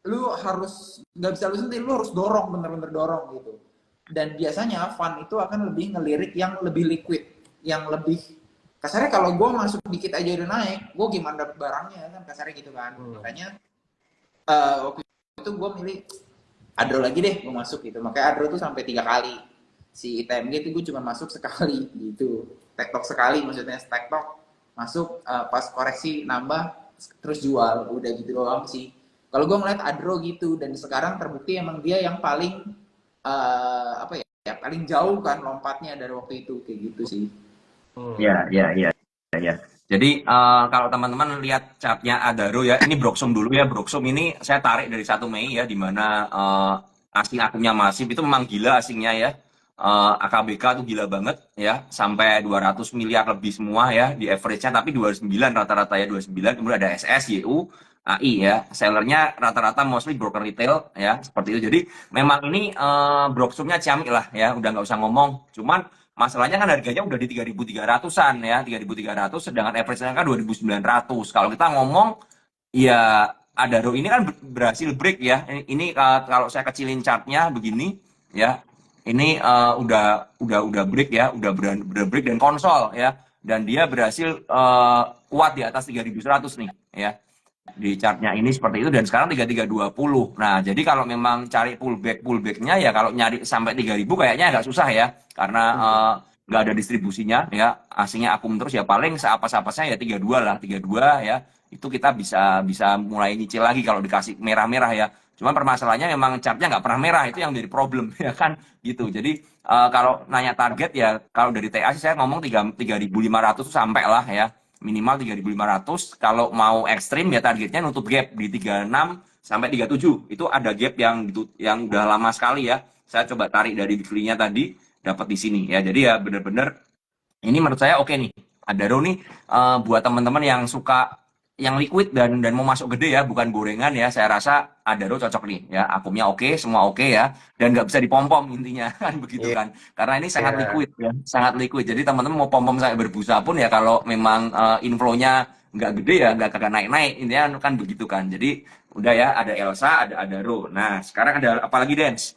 lu harus nggak bisa lu sentil, lu harus dorong, bener-bener dorong gitu. Dan biasanya Van itu akan lebih ngelirik yang lebih liquid, yang lebih kasarnya kalau gue masuk dikit aja udah naik, gue gimana dapet barangnya kan kasarnya gitu kan. Makanya waktu itu gue milih Adro lagi deh, gue masuk gitu. Makanya Adro tuh sampai 3 kali. Si ITMG itu gue cuma masuk sekali gitu. Tektok sekali maksudnya tektok masuk pas koreksi nambah terus jual udah gitu doang sih. Kalau gue ngeliat Adro gitu dan sekarang terbukti emang dia yang paling apa ya paling jauh kan lompatnya dari waktu itu kayak gitu sih. Ya, ya, ya, ya. Jadi kalau teman-teman lihat chartnya Adaro ya, ini Broksum dulu ya. Broksum ini saya tarik dari 1 Mei ya, di mana asing akunnya masif itu memang gila asingnya ya. AKBK tuh gila banget ya, sampai 200 miliar lebih semua ya di average-nya, tapi 29 rata-rata ya 29. Kemudian ada SS, YU, AI ya. Sellernya rata-rata mostly broker retail ya, seperti itu. Jadi memang ini Broksumnya ciamik lah ya, udah nggak usah ngomong. Cuman masalahnya kan harganya udah di 3.300-an ya, 3.300 sedangkan average-nya kan 2.900. Kalau kita ngomong ya Adaro ini kan berhasil break ya. Ini kalau saya kecilin chartnya begini ya. Ini udah break ya, udah break dan konsol ya. Dan dia berhasil kuat di atas 3.100 nih ya di chartnya ini seperti itu dan sekarang 3320. Nah, jadi kalau memang cari pullbacknya ya kalau nyari sampai 3000 kayaknya agak susah ya karena nggak ada distribusinya ya, asingnya akum terus ya paling seapa-sapasnya ya 32 lah, 32 ya. Itu kita bisa bisa mulai nyicil lagi kalau dikasih merah-merah ya. Cuman permasalahannya memang chartnya nggak pernah merah, itu yang jadi problem ya kan gitu. Jadi kalau nanya target ya kalau dari TA sih saya ngomong 3.500 sampai lah ya, minimal 3.500. Kalau mau ekstrim ya targetnya nutup gap di 36 sampai 37. Itu ada gap yang udah lama sekali ya. Saya coba tarik dari weekly-nya tadi, dapat di sini ya. Jadi ya bener-bener ini menurut saya oke nih. Adaro nih buat teman-teman yang suka yang liquid dan mau masuk gede ya, bukan gorengan ya. Saya rasa Adaro cocok nih ya. Akumnya oke, semua oke ya, dan nggak bisa dipom-pom intinya kan begitu Iya. kan. Karena ini sangat liquid ya, sangat liquid. Jadi teman-teman mau pom-pom sampai berbusa pun ya kalau memang inflow-nya nggak gede ya, nggak naik-naik intinya kan begitu kan. Jadi udah ya, ada Elsa, ada Adaro. Nah sekarang ada apa lagi, Dance?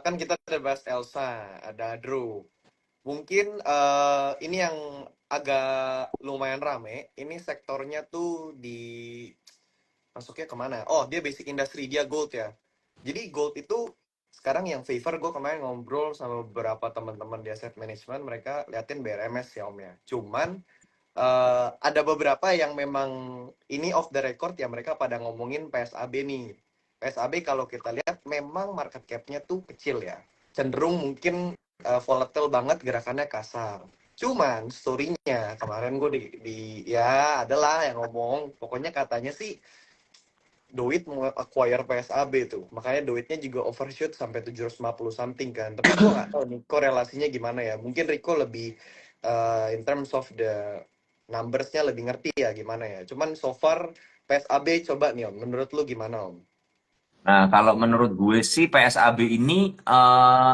Kan kita ada bahas Elsa, ada Drew. Mungkin ini yang agak lumayan rame. Ini sektornya tuh masuknya kemana? Oh, dia basic industry, dia gold ya. Jadi gold itu sekarang yang favor, gue kemarin ngobrol sama beberapa teman-teman di asset management, mereka liatin BRMS ya om ya. Cuman ada beberapa yang memang ini off the record ya, mereka pada ngomongin PSAB nih. PSAB kalau kita lihat memang market cap-nya tuh kecil ya. Cenderung mungkin volatile banget, gerakannya kasar. Cuman story-nya kemarin gue ya adalah yang ngomong, pokoknya katanya sih Doit mau acquire PSAB tuh. Makanya Doitnya juga overshoot sampai 750 something kan. Tapi gue nggak tahu nih korelasinya gimana ya. Mungkin Rico lebih in terms of the numbers-nya lebih ngerti ya gimana ya. Cuman so far PSAB coba nih om. Menurut lu gimana om? Nah, kalau menurut gue sih PSAB ini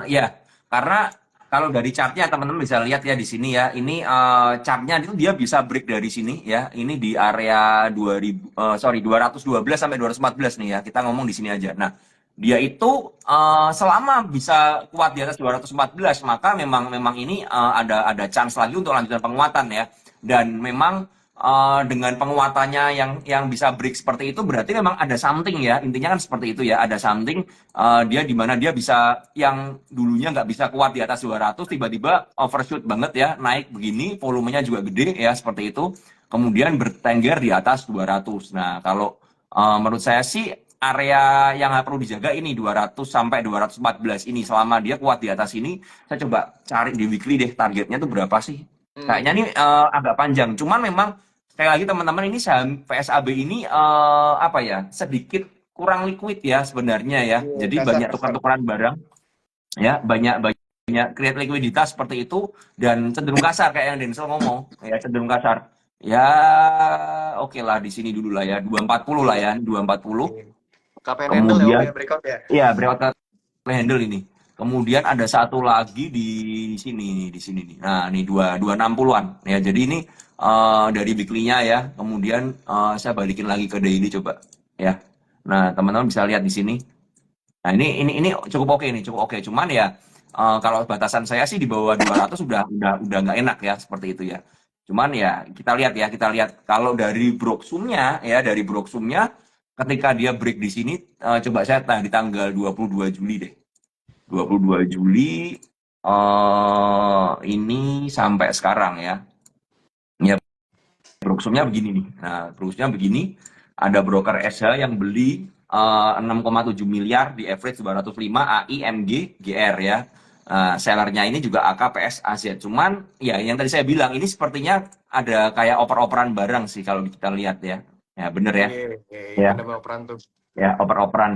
ya karena kalau dari chartnya teman-teman bisa lihat ya di sini ya. Ini chartnya itu dia bisa break dari sini ya. Ini di area 212 sampai 214 nih ya. Kita ngomong di sini aja. Nah, dia itu selama bisa kuat di atas 214 maka memang ini ada chance lagi untuk lanjutan penguatan ya. Dan memang dengan penguatannya yang bisa break seperti itu berarti memang ada something ya, intinya kan seperti itu ya, ada something dia di mana dia bisa yang dulunya nggak bisa kuat di atas 200 tiba-tiba overshoot banget ya, naik begini, volumenya juga gede ya seperti itu, kemudian bertengger di atas 200. Nah kalau menurut saya sih area yang perlu dijaga ini 200 sampai 214 ini, selama dia kuat di atas ini. Saya coba cari di weekly deh targetnya tuh berapa sih. Kayaknya ini agak panjang. Cuman memang sekali lagi teman-teman, ini saham PSAB ini apa ya, sedikit kurang liquid ya sebenarnya ya. Iya, Jadi banyak kasar-kasar. tukar-tukaran barang ya, banyak create likuiditas seperti itu dan cenderung kasar kayak yang Denzel ngomong ya, cenderung kasar. Ya oke lah di sini dulu lah ya, 240 lah ya, 240. KPN handle ya om Kemudian ya, breakout ya. ya breakout handle ini. Kemudian ada satu lagi di sini nih, di sini nih. Nah, ini 260-an ya. Jadi ini dari weekly-nya ya. Kemudian saya balikin lagi ke daily coba ya. Nah, teman-teman bisa lihat di sini. Nah, ini cukup oke nih, cukup oke. Cuman ya kalau batasan saya sih di bawah 200 udah nggak enak ya seperti itu ya. Cuman ya kita lihat kalau dari Broksumnya ya, dari Broksumnya ketika dia break di sini, coba saya di tanggal 22 Juli deh. 22 Juli ini sampai sekarang ya. Ya, Broksumnya begini nih. Nah, Broksumnya begini. Ada broker SH yang beli 6,7 miliar di average 205 AI MG GR ya. Sellernya ini juga AKPS AZ. Cuman ya yang tadi saya bilang ini sepertinya ada kayak oper-operan barang sih kalau kita lihat ya. Ya bener ya. Iya, Ya. ada operan tuh. Ya oper-operan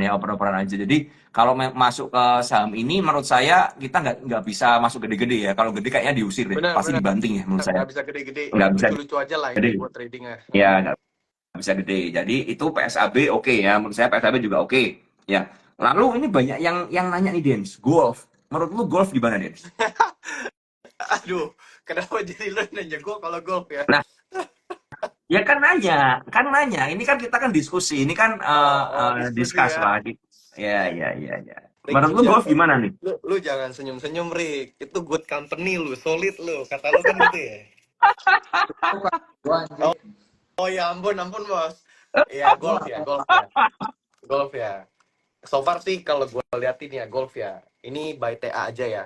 aja. Jadi kalau masuk ke saham ini menurut saya kita nggak bisa masuk gede-gede ya. Kalau gede kayaknya diusir deh, Benar, pasti benar. dibanting ya menurut saya. Nggak bisa gede-gede, Nggak bisa lucu-lucu aja lah gede, ini buat tradingnya. ya nggak bisa gede. Jadi itu PSAB oke ya, menurut saya PSAB juga oke ya. Lalu ini banyak yang nanya nih, Dens, golf. Menurut lu golf gimana, Dens? Aduh, kenapa jadi lu nanya gue kalau golf ya? Nah, ya kan nanya. Ini kan kita kan diskusi, ini kan Diskusi discuss ya. lah. Ya. Rick, Menurut lu golf gimana nih? lu jangan senyum-senyum, Rick. Itu good company lu, solid lu. Kata lu kan gitu ya? Bukan gua anjing. Oh ya ampun, bos. Iya, golf ya. Golf ya. So far sih kalau gue liatin ya, golf ya. Ini by TA aja ya.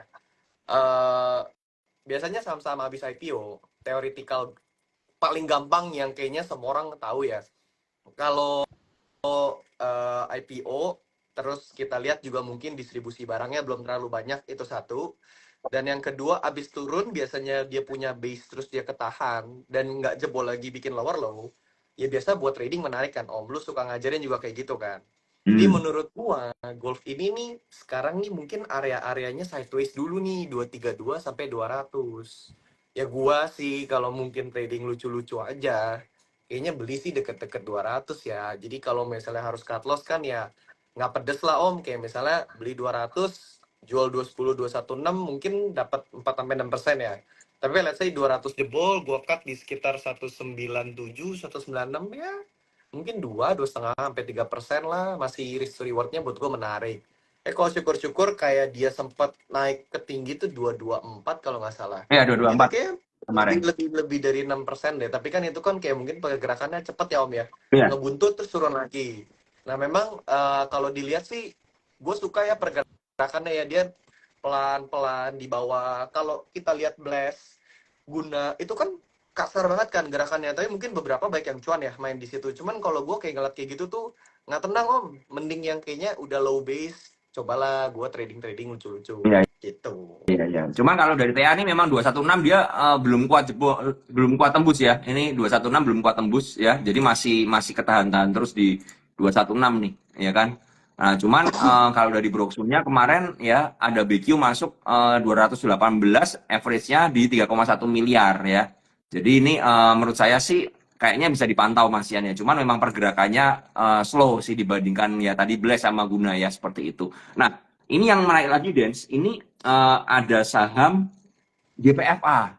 Biasanya saham-saham habis IPO, theoretical paling gampang yang kayaknya semua orang tahu ya. Kalau IPO, terus kita lihat juga mungkin distribusi barangnya belum terlalu banyak, itu satu. Dan yang kedua, abis turun biasanya dia punya base terus dia ketahan dan nggak jebol lagi bikin lower low. Ya biasa buat trading menarik kan Om. Lu suka ngajarin juga kayak gitu kan. Jadi Hmm. menurut gua Golf ini nih sekarang nih mungkin area-areanya sideways dulu nih 232 sampai 200. Ya gua sih kalau mungkin trading lucu-lucu aja kayaknya beli sih deket-deket 200 ya. Jadi kalau misalnya harus cut loss kan ya nggak pedes lah Om. Kayak misalnya beli 200, jual 210, 216 mungkin dapat 4 sampai 6% ya. Tapi let's say 200 jebol, gua cut di sekitar 197, 196 ya. Mungkin 2,5 sampai 3% lah. Masih risk rewardnya buat gua menarik. Kalau syukur-syukur kayak dia sempat naik ke tinggi tuh 224 kalau nggak salah. Ya, Itu 224 kayak kemarin. lebih dari 6% deh. Tapi kan itu kan kayak mungkin pergerakannya cepet ya Om ya. Iya. Ngebuntut terus turun lagi. Nah memang kalau dilihat sih gue suka ya pergerakannya ya. Dia pelan-pelan di bawah. Kalau kita lihat Blast, Guna, itu kan kasar banget kan gerakannya. Tapi mungkin beberapa baik yang cuan ya main di situ. Cuman kalau gue kayak ngeliat kayak gitu tuh nggak tenang Om. Mending yang kayaknya udah low base. Cobalah gue trading lucu-lucu Iya, gitu. iya, iya. Cuma kalau dari TA ini memang 216 dia belum kuat belum kuat tembus ya. Ini 216 belum kuat tembus ya. Jadi masih ketahan-tahan terus di 216 nih, ya kan? Nah, cuman kalau dari Broxune-nya kemarin ya ada BQ masuk 218, average-nya di 3,1 miliar ya. Jadi ini menurut saya sih kayaknya bisa dipantau Mas Ian ya. Cuman memang pergerakannya slow sih dibandingkan ya tadi Blast sama Guna ya seperti itu. Nah, ini yang menarik lagi Dens, ini ada saham JPFA,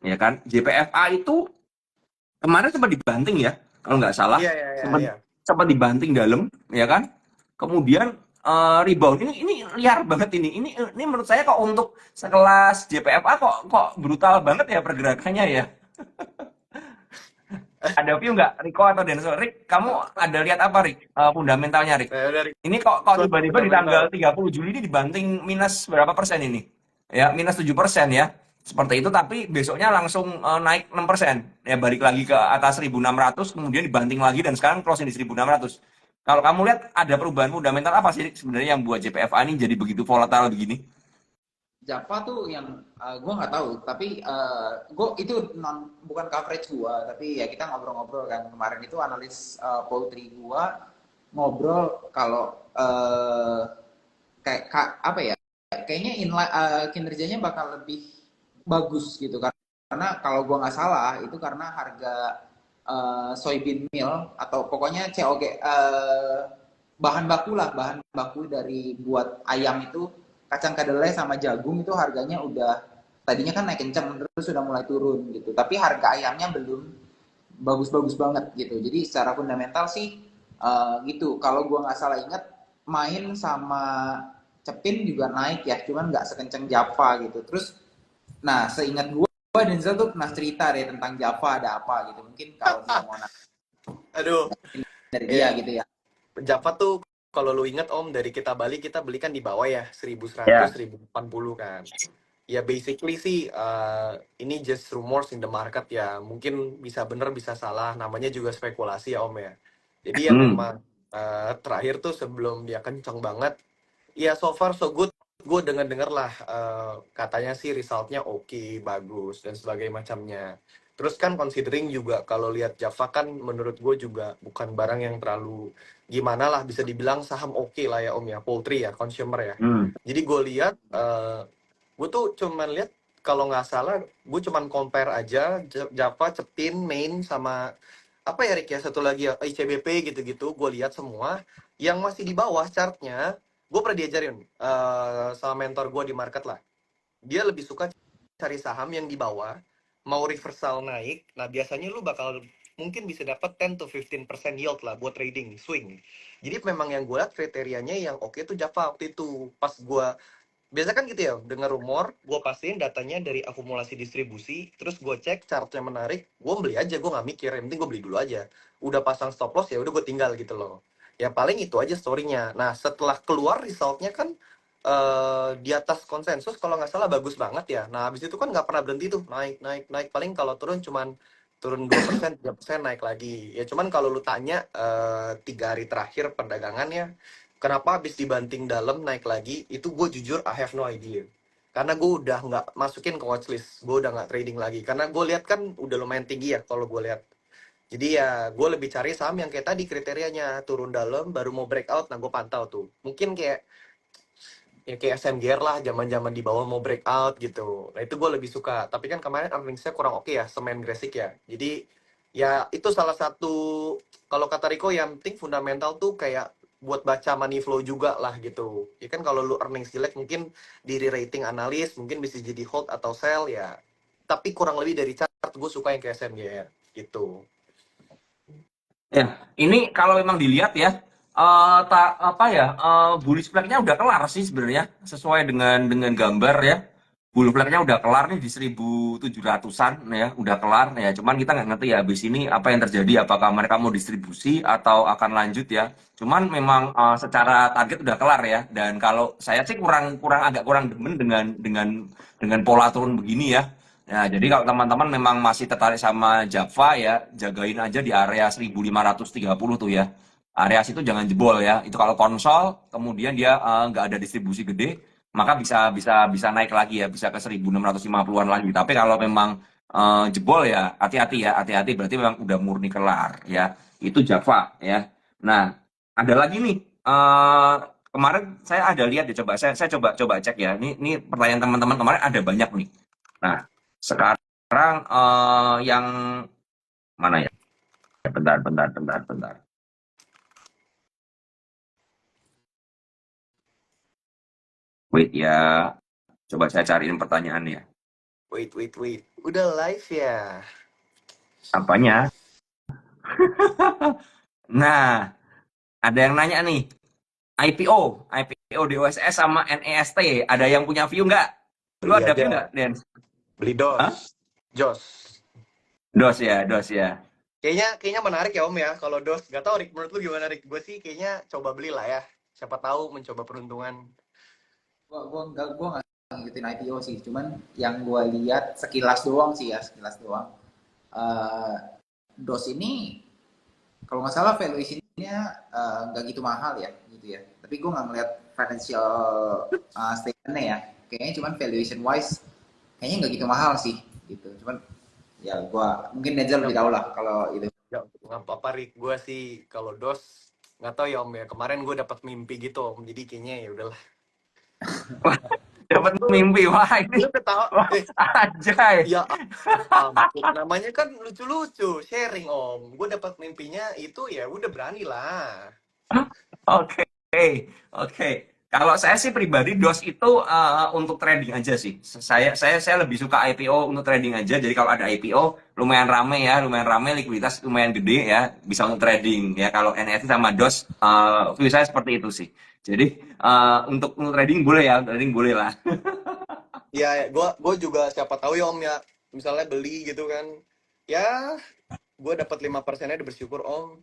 ya kan? JPFA itu kemarin sempat dibanting ya, kalau nggak salah, Iya, iya, iya, sempat iya. sempat dibanting dalam, ya kan? Kemudian rebound. Ini liar banget ini. Ini menurut saya kok untuk sekelas JPFA kok brutal banget ya pergerakannya ya. Ada view nggak, Riko atau Denso? Rick, kamu ada lihat apa, Rick? Fundamentalnya, Rick? Dari Ini kok tiba-tiba di tanggal fundamental. 30 Juli ini dibanting minus berapa persen ini? Ya, minus 7% ya. Seperti itu, tapi besoknya langsung naik 6%. Ya, balik lagi ke atas 1.600, kemudian dibanting lagi, dan sekarang closing di 1.600. Kalau kamu lihat, ada perubahan fundamental apa sih sebenarnya yang buat JPFA ini jadi begitu volatile begini? Java tuh yang gue nggak tahu, tapi gue itu bukan coverage gue, tapi ya kita ngobrol-ngobrol kan kemarin itu analis poultry gue ngobrol kalau kayak apa ya, kayaknya kinerjanya bakal lebih bagus gitu kan, karena kalau gue nggak salah itu karena harga soybean meal atau pokoknya COG bahan baku lah, bahan baku dari buat ayam itu kacang kedelai sama jagung itu harganya udah tadinya kan naik kenceng terus sudah mulai turun gitu, tapi harga ayamnya belum bagus-bagus banget gitu. Jadi secara fundamental sih gitu. Kalau gua nggak salah ingat main sama Cepin juga naik ya, cuman nggak sekenceng Java gitu. Terus nah seingat gua Denzel tuh pernah cerita deh tentang Java ada apa gitu. Mungkin kalau dia mau nanya Aduh, dari dia ya gitu ya. Java tuh kalau lu inget Om dari kita beli kan di bawah ya 1100, Ya. 1080 kan. Ya basically sih ini just rumors in the market ya. Mungkin bisa bener bisa salah. Namanya juga spekulasi ya Om ya. Jadi ya Hmm. memang terakhir tuh sebelum dia kencang banget. Ya so far so good. Gue denger lah katanya sih resultnya oke, bagus dan sebagainya macamnya. Terus kan considering juga kalau lihat Java kan menurut gue juga bukan barang yang terlalu gimana lah, bisa dibilang saham oke lah ya Om ya, poultry ya, consumer ya. Hmm. Jadi gue lihat gue tuh cuman lihat kalau nggak salah gue cuman compare aja Java, Cepin, Main sama apa ya Rick ya satu lagi ya ICBP gitu-gitu. Gue lihat semua yang masih di bawah chartnya. Gue pernah diajarin sama mentor gue di market lah. Dia lebih suka cari saham yang di bawah, mau reversal naik. Nah biasanya lu bakal mungkin bisa dapat 10 to 15% yield lah buat trading swing. Jadi memang yang gue lihat kriterianya yang oke tuh Java waktu itu. Pas gue biasa kan gitu ya, dengar rumor, gue pastiin datanya dari akumulasi distribusi, terus gue cek chartnya menarik, gue beli aja, gue nggak mikir, yang penting gue beli dulu aja. Udah pasang stop loss ya udah gue tinggal gitu loh. Ya paling itu aja storynya. Nah setelah keluar resultnya kan di atas konsensus kalau nggak salah bagus banget ya. Nah habis itu kan nggak pernah berhenti tuh naik naik naik. Paling kalau turun cuman turun 2%, 3% naik lagi. Ya cuman kalau lu tanya 3 hari terakhir perdagangannya, kenapa habis dibanting dalam naik lagi? Itu gue jujur I have no idea. Karena gue udah nggak masukin ke watchlist, gue udah nggak trading lagi. Karena gue lihat kan udah lumayan tinggi ya kalau gue lihat. Jadi ya gue lebih cari saham yang kayak tadi kriterianya turun dalam baru mau breakout, nah gue pantau tuh. Mungkin kayak ya kayak SMGR lah, zaman-zaman di bawah mau breakout gitu. Nah itu gue lebih suka. Tapi kan kemarin earningsnya kurang oke ya, semen Gresik ya. Jadi ya itu salah satu, kalau kata Riko yang penting fundamental tuh kayak buat baca money flow juga lah gitu. Ya kan kalau lu earnings jelek mungkin diri rating analis mungkin bisa jadi hold atau sell ya. Tapi kurang lebih dari chart gue suka yang kayak SMGR gitu. Ya, ini kalau memang dilihat ya, apa ya, bullish flag-nya udah kelar sih sebenarnya, sesuai dengan gambar ya. Bull flag-nya udah kelar nih di 1.700-an ya, udah kelar ya. Cuman kita nggak ngerti ya habis ini apa yang terjadi, apakah mereka mau distribusi atau akan lanjut ya. Cuman memang secara target udah kelar ya. Dan kalau saya sih agak kurang demen dengan pola turun begini ya. Ya, jadi kalau teman-teman memang masih tertarik sama Java ya, jagain aja di area 1.530 tuh ya. Area situ jangan jebol ya. Itu kalau konsol, kemudian dia nggak ada distribusi gede, maka bisa naik lagi ya, bisa ke 1.650-an lagi. Tapi kalau memang jebol ya, hati-hati ya, hati-hati berarti memang udah murni kelar ya. Itu Java ya. Nah, ada lagi nih. Kemarin saya ada lihat ya, saya coba cek ya. Ini pertanyaan teman-teman kemarin ada banyak nih. Nah, sekarang yang mana ya? Bentar. Wait ya, coba saya cariin pertanyaannya. Wait. Udah live ya? Apanya? Nah, ada yang nanya nih, IPO DOSS sama NEST, ada yang punya view nggak? Lu Beli ada view aja. nggak, Den? Beli Hah? Jos. Dos ya. Kayaknya menarik ya Om ya kalau DOS. Gak tau Rick, menurut lu gimana Rick? Gue sih kayaknya coba beli lah ya. Siapa tahu mencoba peruntungan. Gua nggak ngikutin IPO sih, cuman yang gua lihat sekilas doang sih ya, sekilas doang. Eh, DOS ini kalau nggak salah valuation-nya nggak gitu mahal ya, gitu ya. Tapi gua nggak ngeliat financial statement-nya ya. Kayaknya cuman valuation wise, kayaknya nggak gitu mahal sih, gitu. Cuman ya gua mungkin Denzel lebih tahu lah kalau itu. Ya, nggak apa-apa Rick. Gue sih kalau DOS nggak tahu ya Om ya. Kemarin gue dapat mimpi gitu Om. Jadi kayaknya ya udahlah. Wah, dapat mimpi, wah ini, Lu ketawa. wah anjay. Ya ampun. Namanya kan lucu-lucu. Sharing Om. Gue dapat mimpinya itu ya udah berani lah. Oke, oke. Kalau saya sih pribadi DOS itu untuk trading aja sih. Saya lebih suka IPO untuk trading aja. Jadi kalau ada IPO lumayan rame, likuiditas lumayan gede ya, bisa untuk trading ya. Kalau NFT sama DOS, view saya seperti itu sih. Jadi untuk trading boleh ya, trading boleh lah. Ya, gue juga siapa tahu ya Om ya. Misalnya beli gitu kan. Ya, gue dapat 5%-nya udah bersyukur Om.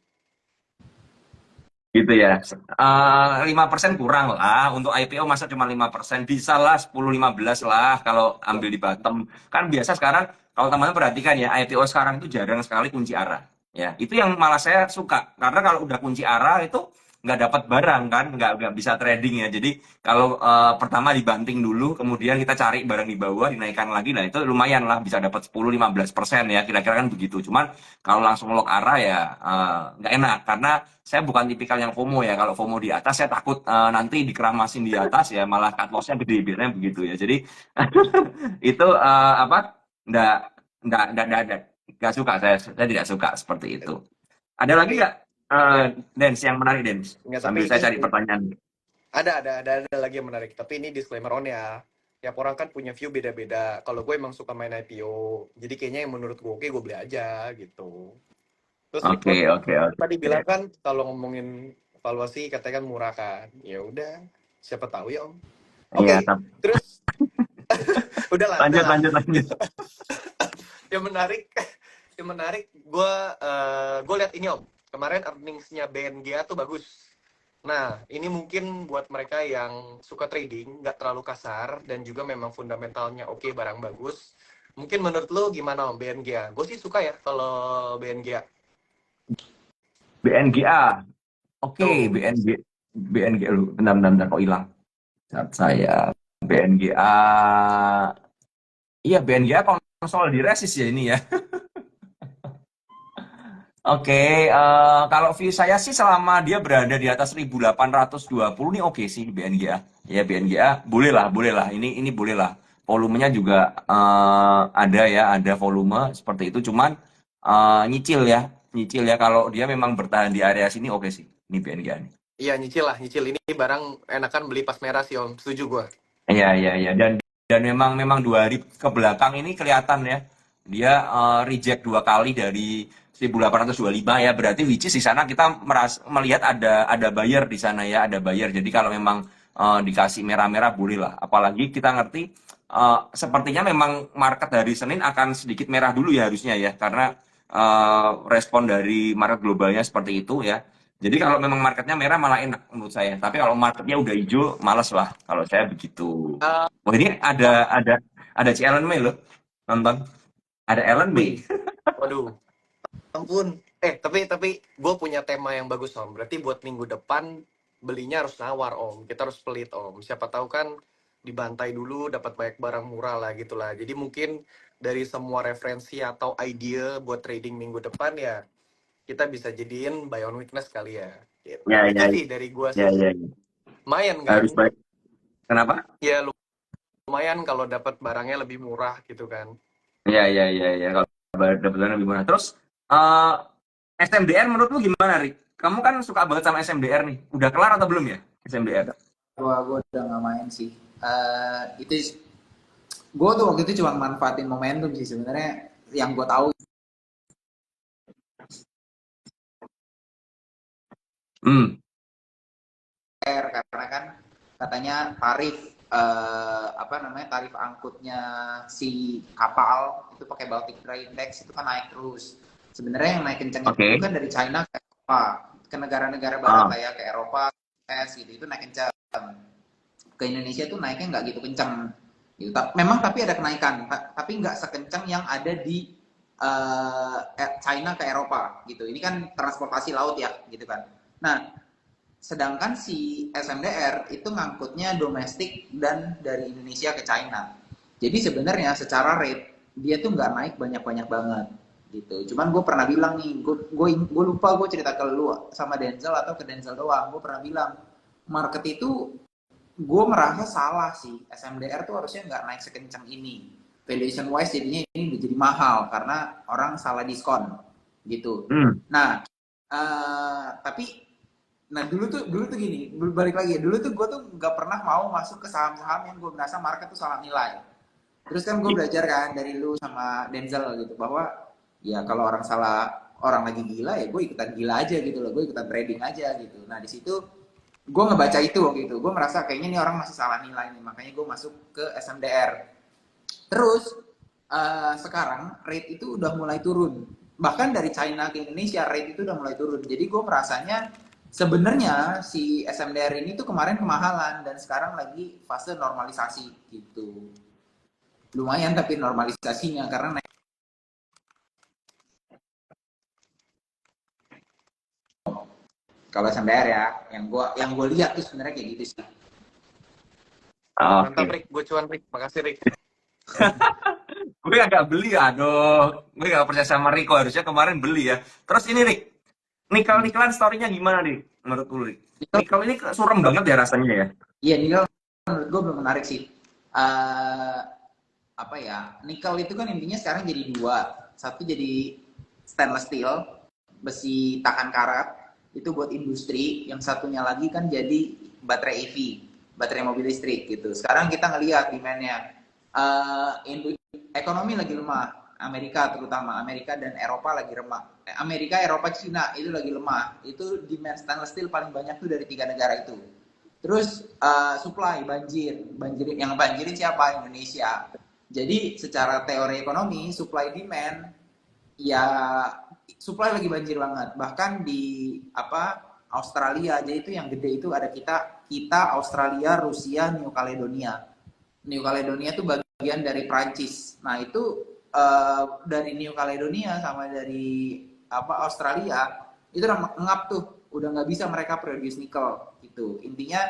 Gitu ya. 5% kurang lah. Untuk IPO masa cuma 5%. Bisa lah 10-15 lah kalau ambil di bottom. Kan biasa sekarang, kalau teman-teman perhatikan ya, IPO sekarang itu jarang sekali kunci arah. Ya, itu yang malah saya suka. Karena kalau udah kunci arah itu nggak dapat barang kan, nggak bisa trading ya. Jadi kalau pertama dibanting dulu, kemudian kita cari barang di bawah, dinaikkan lagi, nah itu lumayan lah bisa dapat 10-15% ya. Kira-kira kan begitu. Cuman kalau langsung lock arah ya nggak enak karena saya bukan tipikal yang FOMO ya. Kalau FOMO di atas saya takut nanti dikeramasin di atas ya malah cut loss-nya gede biasanya begitu ya. Jadi itu apa? Nggak nggak suka saya tidak suka seperti itu. Ada lagi Tapi nggak Dens yang menarik Dens? nggak, tapi Sambil ini saya cari pertanyaan. ada lagi yang menarik. Tapi ini disclaimer on ya. Tiap orang kan punya view beda-beda. Kalau gue emang suka main IPO, jadi kayaknya yang menurut gue oke, gue beli aja gitu. Terus Oke Rico oke tadi oke. bilang kan kalau ngomongin valuasi katanya kan murah kan. Ya udah, siapa tahu ya Om. Iya, Oke, terus udahlah, lanjut udahlah. lanjut lanjut. Yang menarik, yang menarik, gue lihat ini Om. Kemarin earningsnya BNGA tuh bagus. Nah, ini mungkin buat mereka yang suka trading, nggak terlalu kasar, dan juga memang fundamentalnya oke, barang bagus. Mungkin menurut lu gimana Om BNGA? Gue sih suka ya kalau BNGA. BNGA. Oke, Tuh. BNGA lu. Bentar, kok hilang. Saat saya BNGA. Iya, BNGA konsol di Resist ya ini ya. Oke, kalau view saya sih selama dia berada di atas 1820 nih oke sih BNGA. Ya BNGA boleh lah. Ini boleh lah. Volumenya juga ada ya, ada volume seperti itu. Cuman nyicil ya. Kalau dia memang bertahan di area sini oke sih. Ini BNGA nih. Iya nyicil lah, nyicil ini barang enakan beli pas merah sih Om. Setuju gue. Iya. Dan memang 2 hari ke belakang ini kelihatan ya. Dia reject 2 kali dari 1825 ya. Berarti which is di sana kita melihat ada buyer di sana ya, ada buyer. Jadi kalau memang dikasih merah-merah boleh lah. Apalagi kita ngerti sepertinya memang market hari Senin akan sedikit merah dulu ya harusnya ya, karena respon dari market globalnya seperti itu ya. Jadi kalau memang marketnya merah malah enak menurut saya. Tapi kalau marketnya udah hijau, males lah. Kalau saya begitu. Eh, Wah ini ada si Ellen May loh nonton. Ada Ellen wih, May. waduh. Ampun. Tapi gue punya tema yang bagus Om. Berarti buat minggu depan belinya harus nawar Om. Kita harus pelit Om. Siapa tahu kan dibantai dulu dapat banyak barang murah lah gitu lah. Jadi mungkin dari semua referensi atau ide buat trading minggu depan ya kita bisa jadiin buy on weakness kali ya. Gitu. Ya, Itu ya, sih dari gue ya, sih. ya, ya. Lumayan kan? Harus baik. Kenapa? Ya lumayan kalau dapat barangnya lebih murah gitu kan. Ya. Kalau dapat lebih murah. Terus eh SMDR menurut lu gimana, Rik? Kamu kan suka banget sama SMDR nih. Udah kelar atau belum ya SMDR? Gue udah nggak main sih. Itu gue tuh waktu itu cuma manfaatin momentum sih sebenarnya. Yang gue tahu Hmm. karena kan katanya tarif apa namanya tarif angkutnya si kapal itu pakai Baltic Dry Index itu kan naik terus. Sebenarnya yang naik kenceng itu Oke. kan dari China ke Eropa, ke negara-negara barat Ah. lah ya, ke Eropa, US gitu itu naik kenceng. Ke Indonesia tuh naiknya nggak gitu kenceng. Gitu. Memang tapi ada kenaikan, tapi nggak sekencang yang ada di China ke Eropa gitu. Ini kan transportasi laut ya, gitu kan. Nah, sedangkan si SMDR itu ngangkutnya domestik dan dari Indonesia ke China. Jadi sebenarnya secara rate dia tuh nggak naik banyak-banyak banget gitu. Cuman gue pernah bilang nih, gue lupa gue cerita ke lu sama Denzel atau ke Denzel doang. Gue pernah bilang market itu gue merasa salah sih. SMDR tuh harusnya nggak naik sekencang ini. Valuation wise jadinya ini udah jadi mahal karena orang salah diskon gitu. Hmm. Nah, tapi nah dulu tuh gini, balik lagi ya. Dulu tuh gue tuh nggak pernah mau masuk ke saham-saham yang gue merasa market tuh salah nilai. Terus kan gue belajar kan dari lu sama Denzel gitu bahwa ya kalau orang salah, orang lagi gila ya gue ikutan gila aja gitu loh, gue ikutan trading aja gitu. Nah di situ gue ngebaca itu waktu itu, gue merasa kayaknya nih orang masih salah nilai nih, makanya gue masuk ke SMDR. Terus sekarang rate itu udah mulai turun, bahkan dari China ke Indonesia rate itu udah mulai turun. Jadi gue merasanya sebenarnya si SMDR ini tuh kemarin kemahalan dan sekarang lagi fase normalisasi gitu. Lumayan tapi normalisasinya karena naik. Kalau SMDR ya, yang gue lihat tuh sebenarnya kayak gitu sih. Mantap Oke. Rick, gue cuan Rick. Makasih Rick. Gue agak beli, aduh. Gue gak percaya sama Rico, harusnya kemarin beli ya. Terus ini, Rik. Nikel-nikelan story-nya gimana, Rik? Menurut lu, Rik? Nikel, Nikel ini surem banget ya rasanya ya. iya nikel menurut gue belum menarik sih. Uh, apa ya, nikel itu kan intinya sekarang jadi dua. Satu jadi stainless steel, besi tahan karat, itu buat industri. Yang satunya lagi kan jadi baterai EV, baterai mobil listrik gitu. Sekarang kita ngelihat demand-nya. Ekonomi lagi lemah, Amerika terutama, Amerika dan Eropa lagi lemah. Amerika, Eropa, Cina itu lagi lemah. Itu demand stainless steel paling banyak tuh dari 3 negara itu. Terus supply banjir yang banjirin siapa? Indonesia. Jadi secara teori ekonomi supply demand ya supply lagi banjir banget. Bahkan di Australia aja itu yang gede itu ada kita Australia, Rusia, New Caledonia. New Caledonia tuh bagian dari Prancis. Nah itu dari New Caledonia sama dari Australia itu udah ngap tuh, udah nggak bisa mereka produce nikel gitu. Intinya